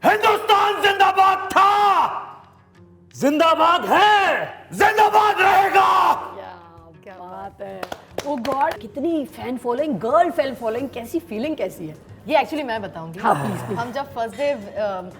हिंदुस्तान जिंदाबाद था, जिंदाबाद है, जिंदाबाद रहेगा। क्या बात है। ओ गॉड, कितनी fan following, girl fan following, कैसी फीलिंग कैसी है? ये एक्चुअली मैं बताऊंगी। हाँ, प्लीज। हम जब फर्स्ट डे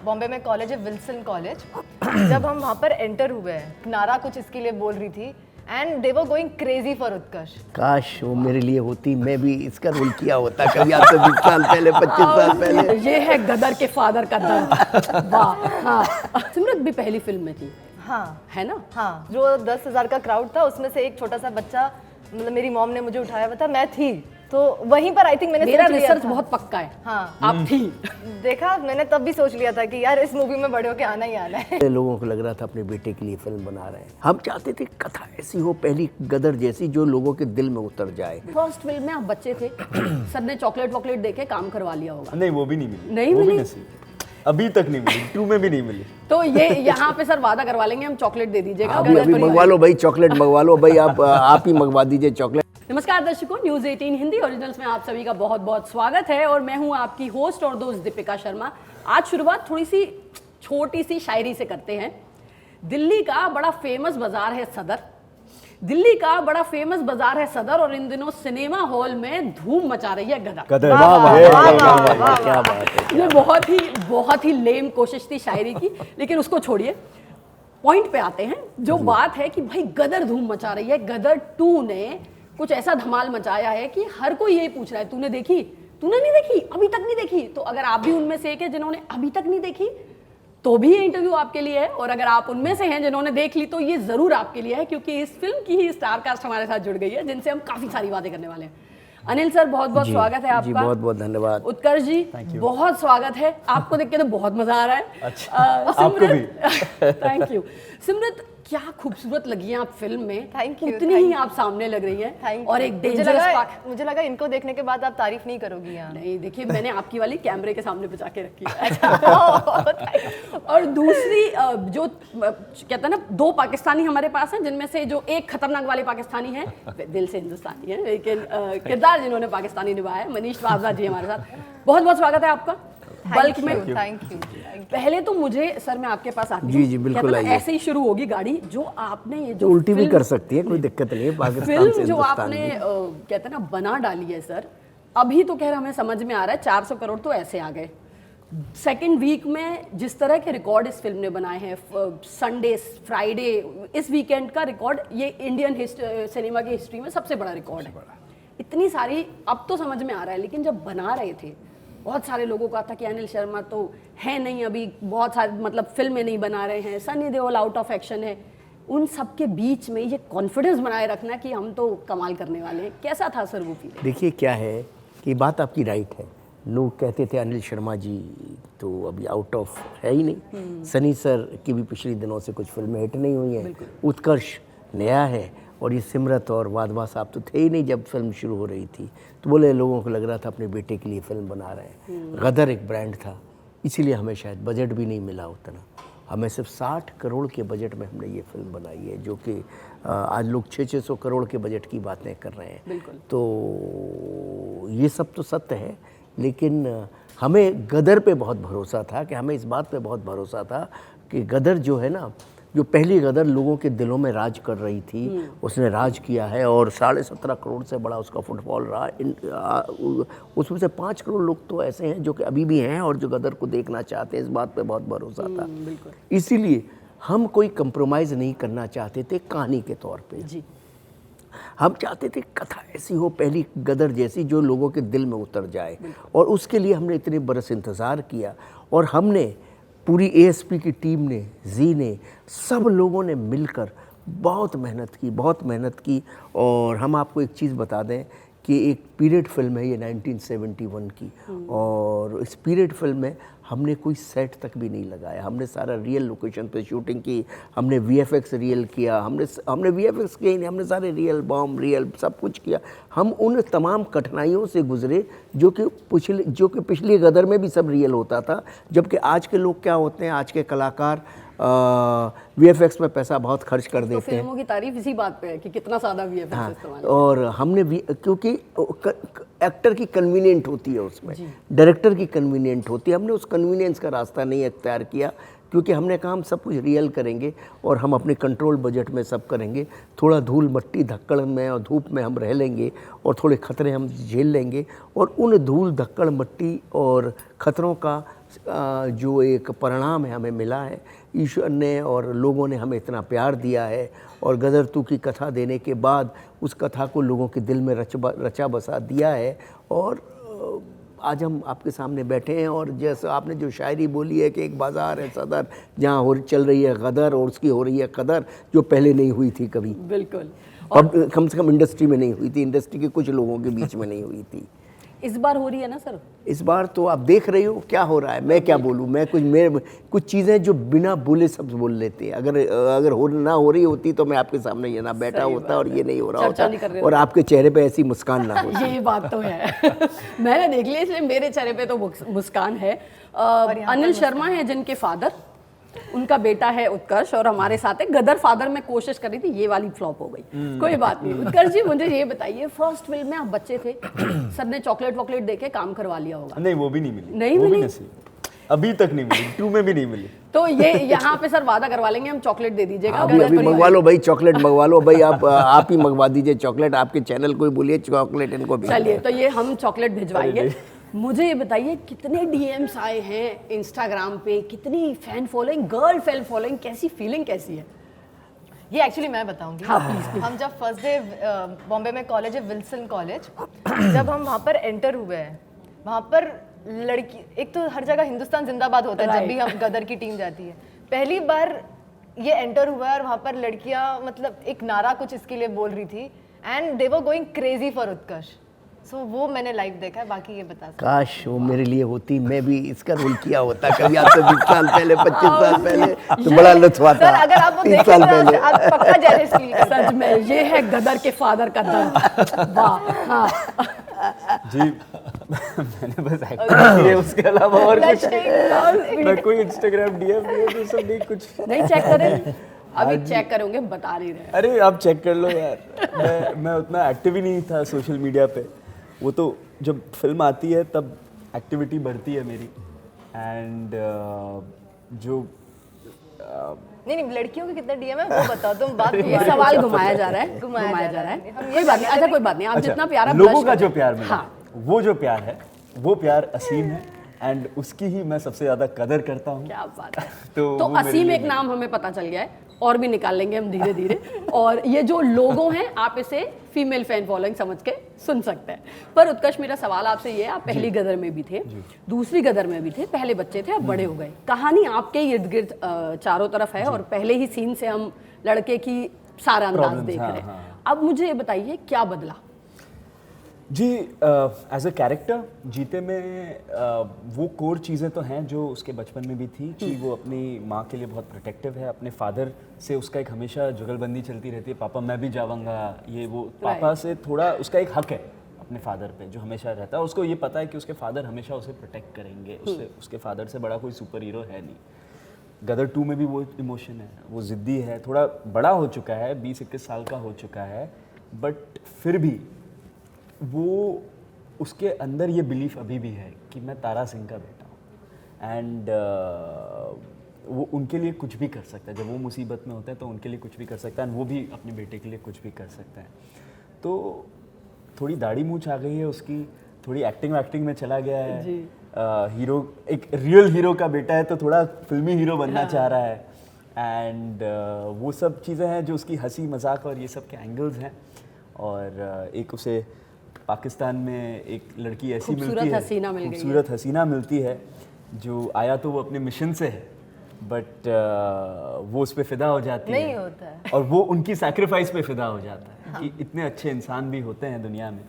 बॉम्बे में कॉलेज है विल्सन कॉलेज, जब हम वहाँ पर एंटर हुए, नारा कुछ इसके लिए बोल रही थी and they were going crazy for Utkarsh. काश वो मेरे लिए होती, मैं भी इसका रोल किया होता कभी आज से 20 साल पहले, 25 साल पहले। ये है गदर के फादर का दर्द। वाह। हाँ, सिमरत भी पहली फिल्म में थी। हाँ है ना? हाँ, जो 10,000 का क्राउड था उसमें से एक छोटा सा बच्चा, मतलब मेरी मॉम ने मुझे उठाया हुआ था, मैं थी, तो वहीं पर आई थिंक मैंने मेरा सोच लिया रिसर्च था। बहुत पक्का है। हाँ, आप थी। देखा, मैंने तब भी सोच लिया था कि यार इस मूवी में बड़े होके आना ही आना है। लोगों को लग रहा था अपने बेटे के लिए फिल्म बना रहे हैं। हम चाहते थे कथा ऐसी हो, पहली गदर जैसी, जो लोगों के दिल में उतर जाए। फर्स्ट फिल्म में आप बच्चे थे, सर ने चॉकलेट वॉकलेट देके काम करवा लिया होगा। नहीं, वो भी नहीं मिली। नहीं वो भी मिली? नसीब अभी तक नहीं मिली, 2 में भी नहीं मिली। तो ये यहाँ पे सर वादा करवा लेंगे, हम चॉकलेट दे दीजिएगा। अभी अभी मंगवा लो भाई, चॉकलेट मंगवा लो भाई, आप ही मंगवा दीजिए चॉकलेट। नमस्कार दर्शकों, न्यूज़ 18 हिंदी ओरिजिनल्स में आप सभी का बहुत बहुत स्वागत है और मैं हूं आपकी होस्ट और दोस्त दीपिका शर्मा। आज शुरुआत थोड़ी सी छोटी सी शायरी से करते हैं। दिल्ली का बड़ा फेमस बाजार है सदर, दिल्ली का बड़ा फेमस बाजार है सदर, और इन दिनों सिनेमा हॉल में धूम मचा रही है गदर। वाह वाह, क्या बात है। ये बहुत ही लेम कोशिश थी शायरी की, लेकिन उसको छोड़िए, पॉइंट पे आते हैं। जो बात है कि भाई गदर धूम मचा रही है, गदर 2 ने कुछ ऐसा धमाल मचाया है कि हर कोई यही पूछ रहा है, तूने देखी, तूने नहीं देखी, अभी तक नहीं देखी? तो अगर आप भी उनमें से एक है जिन्होंने अभी तक नहीं देखी, तो भी ये इंटरव्यू आपके लिए है, और अगर आप उनमें से हैं जिन्होंने देख ली, तो ये जरूर आपके लिए है, क्योंकि इस फिल्म की ही स्टार कास्ट हमारे साथ जुड़ गई है, जिनसे हम काफी सारी बातें करने वाले हैं। अनिल सर, बहुत बहुत स्वागत है आपका। जी, बहुत बहुत धन्यवाद। उत्कर्ष जी, बहुत स्वागत है। आपको देख के तो बहुत मजा आ रहा है। अच्छा, आपको भी। Thank you. सिमरत, क्या खूबसूरत लगी हैं आप फिल्म में। Thank you, उतनी ही आप सामने लग रही हैं। और एक डेंजरस मुझे लगा इनको देखने के बाद आप तारीफ नहीं करोगी यहाँ। नहीं, देखिए मैंने आपकी वाली कैमरे के सामने बचा के रखी है। और दूसरी जो कहते हैं ना, 2 पाकिस्तानी हमारे पास हैं, जिनमें से जो एक खतरनाक वाले पाकिस्तानी है, दिल से हिंदुस्तानी है, लेकिन किरदार जिन्होंने पाकिस्तानी निभाया है, मनीष वाबला जी हमारे साथ। बहुत बहुत स्वागत है आपका बल्क में। Thank you. पहले तो मुझे सर, मैं आपके पास आती हूँ। जी जी, बिल्कुल आइए। ऐसे ही शुरू होगी गाड़ी। जो आपने ये जो उल्टी भी कर सकती है, कोई दिक्कत नहीं है। पाकिस्तान से फिल्म जो हिंदुस्तान आपने भी। कहते हैं ना बना डाली है सर, अभी तो खैर हमें समझ में आ रहा है 400 करोड़ तो ऐसे आ गए। सेकेंड वीक में जिस तरह के रिकॉर्ड इस फिल्म ने बनाए हैं, संडे, फ्राइडे, इस वीकेंड का रिकॉर्ड, ये इंडियन सिनेमा की हिस्ट्री में सबसे बड़ा रिकॉर्ड है। इतनी सारी, अब तो समझ में आ रहा है, लेकिन जब बना रहे थे बहुत सारे लोगों का था कि अनिल शर्मा तो है नहीं, अभी बहुत सारे मतलब फिल्में नहीं बना रहे हैं, Sunny Deol out of action है। उन सब के बीच में ये कॉन्फिडेंस बनाए रखना कि हम तो कमाल करने वाले हैं, कैसा था सर वो फीलिंग? देखिए क्या है कि बात आपकी राइट है। लोग कहते थे अनिल शर्मा जी तो अभी आउट ऑफ है ही नहीं। सनी सर की भी पिछले दिनों से कुछ फिल्में हिट नहीं हुई हैं। उत्कर्ष नया है, और ये सिमरत और वाधवा साहब तो थे ही नहीं जब फिल्म शुरू हो रही थी। तो बोले लोगों को लग रहा था अपने बेटे के लिए फिल्म बना रहे हैं। गदर एक ब्रांड था, इसीलिए हमें शायद बजट भी नहीं मिला उतना। हमें सिर्फ 60 करोड़ के बजट में हमने ये फिल्म बनाई है, जो कि आज लोग 600 करोड़ के बजट की बातें कर रहे हैं। तो ये सब तो सत्य है, लेकिन हमें गदर पे बहुत भरोसा था, कि हमें इस बात पे बहुत भरोसा था कि गदर जो है ना, जो पहली गदर लोगों के दिलों में राज कर रही थी, उसने राज किया है, और 17.5 करोड़ से बड़ा उसका फुटफॉल रहा। उसमें से 5 करोड़ लोग तो ऐसे हैं जो कि अभी भी हैं और जो गदर को देखना चाहते हैं। इस बात पे बहुत भरोसा था। इसीलिए हम कोई कंप्रोमाइज़ नहीं करना चाहते थे कहानी के तौर पे। जी, हम चाहते थे कथा ऐसी हो, पहली गदर जैसी, जो लोगों के दिल में उतर जाए, और उसके लिए हमने इतने बरस इंतज़ार किया। और हमने पूरी एएसपी की टीम ने, जी ने, सब लोगों ने मिलकर बहुत मेहनत की। और हम आपको एक चीज़ बता दें कि एक पीरियड फिल्म है ये 1971 की, और इस पीरियड फिल्म में हमने कोई सेट तक भी नहीं लगाया। हमने सारा रियल लोकेशन पे शूटिंग की, हमने वीएफएक्स रियल किया, हमने वीएफएक्स किया ही नहीं, हमने सारे रियल बॉम्ब रियल सब कुछ किया। हम उन तमाम कठिनाइयों से गुजरे जो कि पिछली गदर में भी सब रियल होता था। जबकि आज के लोग क्या होते हैं, आज के कलाकार VFX में पैसा बहुत खर्च कर तो देते हैं। फिल्मों की तारीफ इसी बात पे है कि कितना ज्यादा VFX इस्तेमाल है। और हमने भी क्योंकि एक्टर की कन्वीनियंट होती है उसमें, डायरेक्टर की कन्वीनियंट होती है, हमने उस कन्वीनियंस का रास्ता नहीं अख्तियार किया क्योंकि हमने कहा हम सब कुछ रियल करेंगे और हम अपने कंट्रोल बजट में सब करेंगे। थोड़ा धूल मट्टी धक्कड़ में और धूप में हम रह लेंगे और थोड़े खतरे हम झेल लेंगे और उन धूल धक्कड़ मट्टी और खतरों का जो एक परिणाम है हमें मिला है, ईश्वर ने और लोगों ने हमें इतना प्यार दिया है और गदर 2 की कथा देने के बाद उस कथा को लोगों के दिल में रचा बसा दिया है और आज हम आपके सामने बैठे हैं। और जैसे आपने जो शायरी बोली है कि एक बाज़ार है सदर जहाँ चल रही है गदर और उसकी हो रही है कदर, जो पहले नहीं हुई थी कभी, बिल्कुल। और कम से कम इंडस्ट्री में नहीं हुई थी, इंडस्ट्री के कुछ लोगों के बीच में नहीं हुई थी। इस बार हो रही है ना सर? इस बार तो आप देख रही हो क्या हो रहा है, मैं क्या बोलूँ, मैं कुछ चीज़ें जो बिना बोले सब बोल लेते हैं। अगर ना हो रही होती तो मैं आपके सामने ये ना बैठा होता और ये नहीं हो रहा होता और आपके चेहरे पे ऐसी मुस्कान ना होती। ये बात तो है। मैंने देख लिया इसलिए मेरे चेहरे पे तो मुस्कान है। अनिल शर्मा है जिनके फादर, उनका बेटा है उत्कर्ष और हमारे साथ है। गदर फादर में कोशिश कर रही थी, ये वाली फ्लॉप हो गई। कोई बात नहीं। उत्कर्ष जी मुझे ये बताइए, फर्स्ट फिल्म में आप बच्चे थे, सर ने चॉकलेट वॉकलेट देके काम करवा लिया होगा? नहीं, वो भी नहीं मिली। नहीं वो मिली? भी नसीब अभी तक नहीं मिली, 2 में भी नहीं मिली। तो ये यहाँ पे सर वादा करवा लेंगे हम, चॉकलेट दे दीजिएगा। अभी मंगवा लो भाई, चॉकलेट मंगवा लो भाई, आप ही मंगवा दीजिए चॉकलेट, आपके चैनल को ही बोलिए चॉकलेट इनको भी। चलिए, तो ये हम चॉकलेट भिजवाएंगे। मुझे ये बताइए कितने DMs आए हैं इंस्टाग्राम पे, कितनी fan following, girl fan following, कैसी फीलिंग कैसी है? ये एक्चुअली मैं बताऊंगी। हाँ, प्लीज। हम जब फर्स्ट डे बॉम्बे में कॉलेज है विल्सन कॉलेज, जब हम वहाँ पर एंटर हुए हैं, वहाँ पर लड़की, एक तो हर जगह हिंदुस्तान जिंदाबाद होता है जब भी हम गदर की टीम जाती है। पहली बार ये एंटर हुआ है और वहाँ पर लड़कियाँ मतलब एक नारा कुछ इसके लिए बोल रही थी and they were going crazy for Utkarsh. So वो मैंने लाइव देखा है, बाकी ये बता सकते। काश वो मेरे लिए होती, मैं भी इसका रोल किया होता कभी आज से 20 साल पहले, 25 साल पहले, तो बड़ा लुत्फ आता। सर अगर आप वो 30 साल पहले आप पक्का जेलस फील कर। सच में ये है गदर के फादर का दर्द। वाह। हाँ जी। मैंने बस एक्टिंग की है, उसके अलावा और कुछ मैं कोई इंस्टाग्राम DM ये सब नहीं, कुछ नहीं चेक करें? अभी चेक करोगे, बता नहीं रहे। अरे आप चेक कर लो यार। मैं उतना एक्टिव ही नहीं था सोशल मीडिया पे। वो तो जब फिल्म आती है तब एक्टिविटी बढ़ती है मेरी। एंड जो नहीं लड़कियों के कितने DM है वो बताओ तुम। बात ये सवाल घुमाया जा रहा है, घुमाया जा रहा है। कोई बात नहीं। अच्छा कोई बात नहीं, आप जितना प्यारा लोगों blush का जो करें। प्यार मिला, हाँ। वो जो प्यार है वो प्यार असीम है एंड उसकी ही मैं सबसे ज्यादा कदर करता हूँ। क्या बात है। तो तो वो मेरे असीम लिए एक नाम हमें पता चल गया है और भी निकाल लेंगे हम धीरे धीरे। और ये जो लोगो हैं आप इसे फीमेल फैन फॉलोइंग समझ के सुन सकते हैं। पर उत्कर्ष मेरा सवाल आपसे ये है, आप पहली गदर में भी थे, दूसरी गदर में भी थे, पहले बच्चे थे, अब बड़े हो गए। कहानी आपके इर्द गिर्द चारों तरफ है और पहले ही सीन से हम लड़के की सारा अंदाज Problems, देख हाँ, रहे हैं। हाँ। अब मुझे ये बताइए क्या बदला? जी, एज अ कैरेक्टर जीते में वो कोर चीज़ें तो हैं जो उसके बचपन में भी थी कि वो अपनी माँ के लिए बहुत प्रोटेक्टिव है। अपने फादर से उसका एक हमेशा जुगलबंदी चलती रहती है, पापा मैं भी जाऊँगा, ये वो। पापा से थोड़ा उसका एक हक है अपने फादर पे जो हमेशा रहता है। उसको ये पता है कि उसके फादर हमेशा उसे प्रोटेक्ट करेंगे, उसके फादर से बड़ा कोई सुपर हीरो है नहीं। गदर 2 में भी वो इमोशन है, वो ज़िद्दी है, थोड़ा बड़ा हो चुका है, 20-21 साल का हो चुका है, बट फिर भी वो उसके अंदर ये बिलीफ अभी भी है कि मैं तारा सिंह का बेटा हूँ एंड वो उनके लिए कुछ भी कर सकता है। जब वो मुसीबत में होता है तो उनके लिए कुछ भी कर सकता है और वो भी अपने बेटे के लिए कुछ भी कर सकता है। तो थोड़ी दाढ़ी मूंछ आ गई है उसकी, थोड़ी एक्टिंग वैक्टिंग में चला गया है। हीरो, एक रियल हीरो का बेटा है तो थोड़ा फिल्मी हीरो बनना चाह रहा है एंड वो सब चीज़ें हैं जो उसकी हंसी मजाक और ये सब के एंगल्स हैं। और एक उसे पाकिस्तान में एक लड़की ऐसी मिलती है, खूबसूरत हसीना मिलती है जो आया तो वो अपने मिशन से है बट वो उस पर फिदा हो जाती है। नहीं होता है। और वो उनकी सैक्रिफाइस पे फिदा हो जाता है। हाँ। कि इतने अच्छे इंसान भी होते हैं दुनिया में।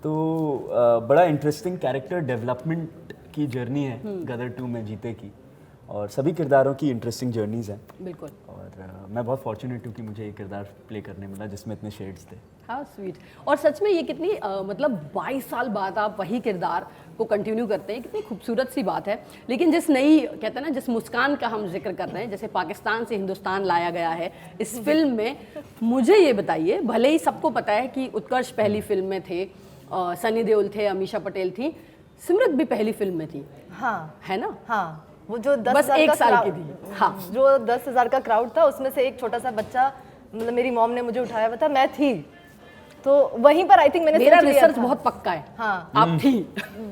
तो बड़ा इंटरेस्टिंग कैरेक्टर डेवलपमेंट की जर्नी है गदर 2 में जीते की। और सभी किरदारों की इंटरेस्टिंग जर्नीज हैं बिल्कुल। और मैं बहुत फॉर्चुनेट हूँ कि मुझे ये किरदार प्ले करने मिला जिसमें इतने शेड्स थे। हाँ स्वीट। और सच में ये कितनी मतलब 22 साल बाद आप वही किरदार को कंटिन्यू करते हैं, कितनी खूबसूरत सी बात है। लेकिन जिस नई कहते हैं ना, जिस मुस्कान का हम जिक्र कर रहे हैं, जैसे पाकिस्तान से हिंदुस्तान लाया गया है इस फिल्म में, मुझे ये बताइए, भले ही सबको पता है कि उत्कर्ष पहली फिल्म में थे, सनी देओल थे, अमीषा पटेल थी, सिमरत भी पहली फिल्म में थी, हाँ है ना? हाँ, वो जो 10 बस 1 साल की थी। हाँ, जो 10,000 का क्राउड था उसमें से एक छोटा सा बच्चा, मतलब मेरी मॉम ने मुझे उठाया हुआ था, मैं थी, तो वहीं पर आई थिंक मैंने मेरा सोच लिया रिसर्च था। बहुत पक्का है। हाँ, आप थी।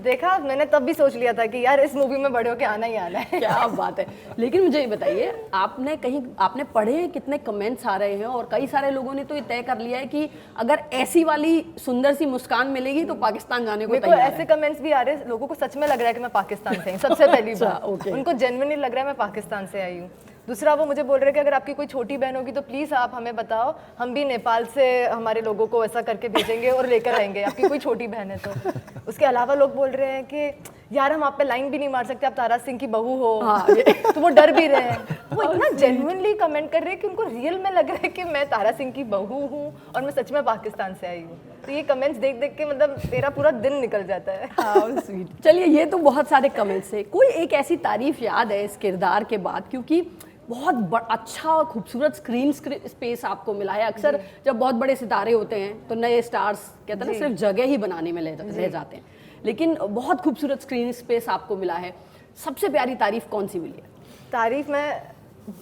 देखा, मैंने तब भी सोच लिया था कि यार इस मूवी में बड़े होके आना ही आना है। क्या बात है। लेकिन मुझे ये बताइए, आपने पढ़े हैं कितने कमेंट्स आ रहे हैं, और कई सारे लोगों ने तो ये तय कर लिया है कि अगर ऐसी वाली सुंदर सी मुस्कान मिलेगी तो पाकिस्तान जाने को मेरे को तैयार ऐसे है। कमेंट्स भी आ रहे हैं, लोगों को सच में लग रहा है कि मैं पाकिस्तान से हूँ, सबसे पहली अच्छा, बात। ओके। उनको जेन्युइनली लग रहा है मैं पाकिस्तान से आई हूँ। दूसरा, वो मुझे बोल रहे हैं कि अगर आपकी कोई छोटी बहन होगी तो प्लीज़ आप हमें बताओ, हम भी नेपाल से हमारे लोगों को ऐसा करके भेजेंगे और लेकर आएंगे, आपकी कोई छोटी बहन है तो। उसके अलावा लोग बोल रहे हैं कि यार हम आप पे लाइन भी नहीं मार सकते, आप तारा सिंह की बहू हो। हाँ, तो वो डर भी रहे हैं, वो इतना जेन्युइनली कमेंट कर रहे हैं कि उनको रियल में लग रहा है कि मैं तारा सिंह की बहू हूँ और मैं सच में पाकिस्तान से आई हूँ। तो ये कमेंट्स देख देख के मतलब मेरा पूरा दिन निकल जाता है। हाँ, स्वीट। चलिए, ये तो बहुत सारे कमेंट्स है, कोई एक ऐसी तारीफ याद है इस किरदार के बाद? क्योंकि बहुत अच्छा और खूबसूरत स्क्रीन स्पेस आपको मिला है। अक्सर जब बहुत बड़े सितारे होते हैं तो नए स्टार्स कहते हैं ना, सिर्फ जगह ही बनाने में रह जाते हैं, लेकिन बहुत खूबसूरत स्क्रीन स्पेस आपको मिला है। सबसे प्यारी तारीफ कौन सी मिली है? तारीफ में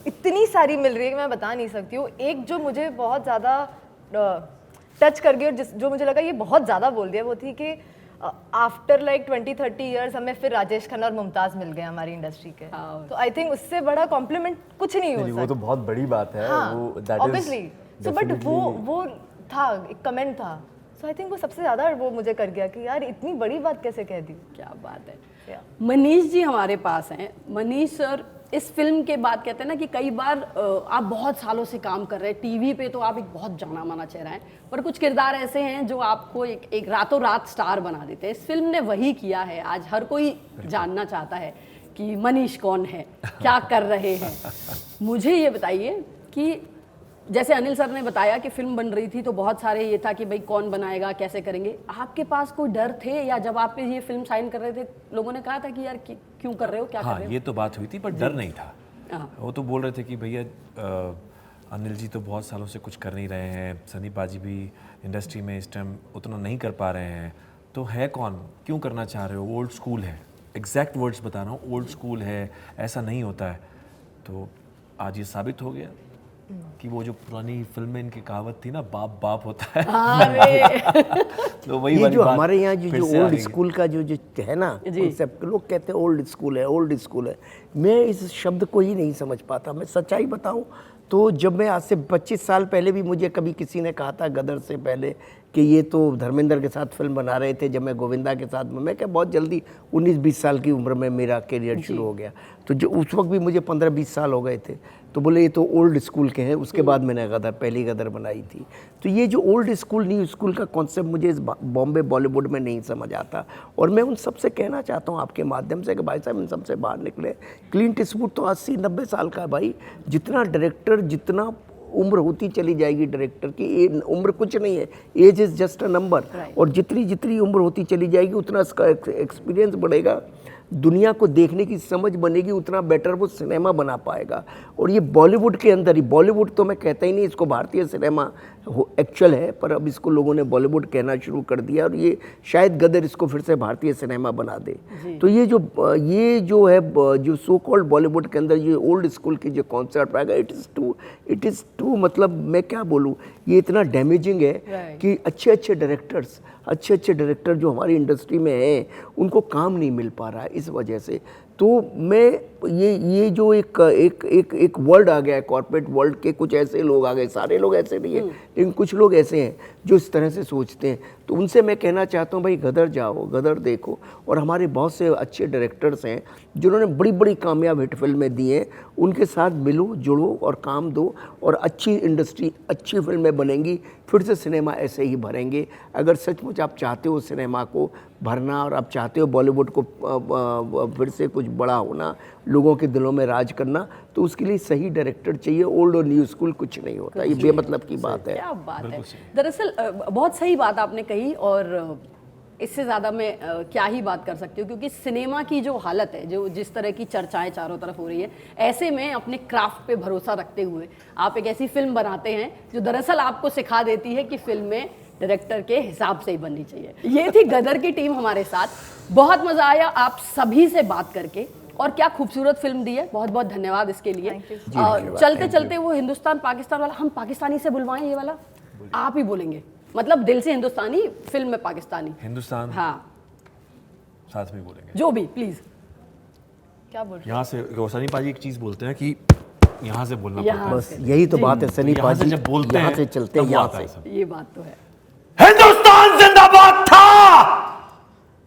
इतनी सारी मिल रही है कि मैं बता नहीं सकती हूँ। एक जो मुझे बहुत ज़्यादा टच कर गई और जो मुझे लगा ये बहुत ज़्यादा बोल दिया, वो थी कि आफ्टर लाइक 20-30 ईयर्स हमें फिर राजेश खन्ना और मुमताज़ मिल गए हमारी इंडस्ट्री के। तो आई थिंक उससे बड़ा कॉम्प्लीमेंट कुछ नहीं हो सकता। वो तो बहुत बड़ी बात है। हाँ, वो that is obviously. So but definitely- वो था, एक कमेंट था, सो आई थिंक वो सबसे ज़्यादा वो मुझे कर गया कि यार इतनी बड़ी बात कैसे कह दी। क्या बात है। Yeah. मनीष जी हमारे पास हैं। मनीष सर, इस फिल्म के बाद कहते हैं ना कि कई बार आप बहुत सालों से काम कर रहे हैं, टीवी पे तो आप एक बहुत जाना माना चेहरा है, पर कुछ किरदार ऐसे हैं जो आपको एक रातों रात स्टार बना देते हैं। इस फिल्म ने वही किया है। आज हर कोई जानना चाहता है कि मनीष कौन है, क्या कर रहे हैं। मुझे ये बताइए कि जैसे अनिल सर ने बताया कि फिल्म बन रही थी तो बहुत सारे ये था कि भाई कौन बनाएगा, कैसे करेंगे, आपके पास कोई डर थे, या जब आप ये फिल्म साइन कर रहे थे लोगों ने कहा था कि यार क्यों कर रहे हो, क्या कर हाँ, रहे हो? ये तो बात हुई थी, पर डर नहीं था। हाँ। वो तो बोल रहे थे कि भैया अनिल जी तो बहुत सालों से कुछ कर नहीं रहे हैं, सनी पाजी भी इंडस्ट्री में इस टाइम उतना नहीं कर पा रहे हैं, तो है कौन, क्यों करना चाह रहे हो, ओल्ड स्कूल है। एग्जैक्ट वर्ड्स बता रहा हूँ, ओल्ड स्कूल है, ऐसा नहीं होता है। तो आज ये साबित हो गया कि वो जो पुरानी फिल्म में इनकी कहावत थी ना, बाप बाप होता है। तो वही ये वाली जो बात हमारे यहाँ फिर जो से आ ओल्ड गई। स्कूल का जो है ना कॉन्सेप्ट, लोग कहते हैं ओल्ड स्कूल है, ओल्ड स्कूल है। मैं इस शब्द को ही नहीं समझ पाता। मैं सच्चाई बताऊं तो जब मैं आज से 25 साल पहले भी मुझे कभी किसी ने कहा था, गदर से पहले, कि ये तो धर्मेंद्र के साथ फिल्म बना रहे थे, जब मैं गोविंदा के साथ, मैं क्या बहुत जल्दी 19-20 साल की उम्र में मेरा करियर शुरू हो गया, तो जो उस वक्त भी मुझे 15-20 साल हो गए थे, तो बोले ये तो ओल्ड स्कूल के हैं। उसके बाद मैंने गदर, पहली गदर बनाई थी। तो ये जो ओल्ड स्कूल न्यू स्कूल का कॉन्सेप्ट मुझे इस बॉम्बे बॉलीवुड में नहीं समझ आता। और मैं उन सबसे कहना चाहता हूँ आपके माध्यम से कि भाई साहब इन सबसे बाहर निकले। क्लिंट ईस्टवुड तो 80-90 साल का है भाई। जितना डायरेक्टर, जितना उम्र होती चली जाएगी डायरेक्टर की, उम्र कुछ नहीं है, age is just a number. और जितनी जितनी उम्र होती चली जाएगी उतना इसका एक्सपीरियंस बढ़ेगा, दुनिया को देखने की समझ बनेगी, उतना बेटर वो सिनेमा बना पाएगा। और ये बॉलीवुड के अंदर ही, बॉलीवुड तो मैं कहता ही नहीं, इसको भारतीय सिनेमा एक्चुअल है, पर अब इसको लोगों ने बॉलीवुड कहना शुरू कर दिया, और ये शायद गदर इसको फिर से भारतीय सिनेमा बना दे। तो ये जो है जो सो कॉल्ड बॉलीवुड के अंदर ये ओल्ड स्कूल की जो कॉन्सेप्ट आएगा, इट इज़ टू, मतलब मैं क्या बोलूँ, ये इतना डैमेजिंग है कि अच्छे अच्छे डायरेक्टर जो हमारी इंडस्ट्री में हैं उनको काम नहीं मिल पा रहा है इस वजह से। तो मैं ये जो एक वर्ल्ड आ गया है, कॉर्पोरेट वर्ल्ड के कुछ ऐसे लोग आ गए, सारे लोग ऐसे नहीं है लेकिन कुछ लोग ऐसे हैं जो इस तरह से सोचते हैं। तो उनसे मैं कहना चाहता हूँ भाई गदर जाओ, गदर देखो, और हमारे बहुत से अच्छे डायरेक्टर्स हैं जिन्होंने बड़ी बड़ी कामयाब हिट फिल्में दी हैं, उनके साथ मिलो, जुड़ो और काम दो, और अच्छी इंडस्ट्री, अच्छी फिल्में बनेंगी, फिर से सिनेमा ऐसे ही भरेंगे। अगर सचमुच आप चाहते हो सिनेमा को भरना और आप चाहते हो बॉलीवुड को फिर से कुछ बड़ा होना, लोगों के दिलों में राज करना, तो उसके लिए सही डायरेक्टर चाहिए। ओल्ड और न्यू स्कूल कुछ नहीं होता, ये बेमतलब की बात है। क्या बात है। दरअसल बहुत सही बात आपने कही, और इससे ज़्यादा मैं क्या ही बात कर सकती हूँ, क्योंकि सिनेमा की जो हालत है, जो जिस तरह की चर्चाएं चारों तरफ हो रही है, ऐसे में अपने क्राफ्ट पे भरोसा रखते हुए आप एक ऐसी फिल्म बनाते हैं जो दरअसल आपको सिखा देती है कि फिल्में डायरेक्टर के हिसाब से ही बननी चाहिए। ये थी गदर की टीम हमारे साथ, बहुत मज़ा आया आप सभी से बात करके, और क्या खूबसूरत फिल्म दी है, बहुत बहुत धन्यवाद इसके लिए। चलते चलते वो हिंदुस्तान पाकिस्तान वाला हम पाकिस्तानी से बुलवाएं, ये वाला आप ही बोलेंगे, मतलब दिल से हिंदुस्तानी, फिल्म में पाकिस्तानी, हिंदुस्तान हाँ साथ में बोलेंगे, जो भी, प्लीज क्या बोल रहे यहाँ से। रोशनी पाजी एक चीज़ बोलते हैं कि यहाँ से बोलना यहाँ पड़ता बस यही तो बात है सनी यहाँ से पाजी, जब बोलते यहाँ हैं, से चलते तब हैं, वो यहाँ आता है से। सब। ये बात तो है। हिंदुस्तान जिंदाबाद था,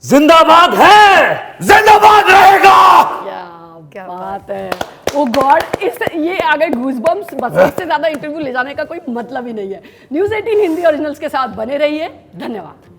जिंदाबाद है, जिंदाबाद रहेगा। क्या बात है। ओ गॉड, इस ये आ गए गूज़बम्प्स, बस इससे ज्यादा इंटरव्यू ले जाने का कोई मतलब ही नहीं है। न्यूज़ 18 हिंदी ओरिजिनल्स के साथ बने रहिए, धन्यवाद।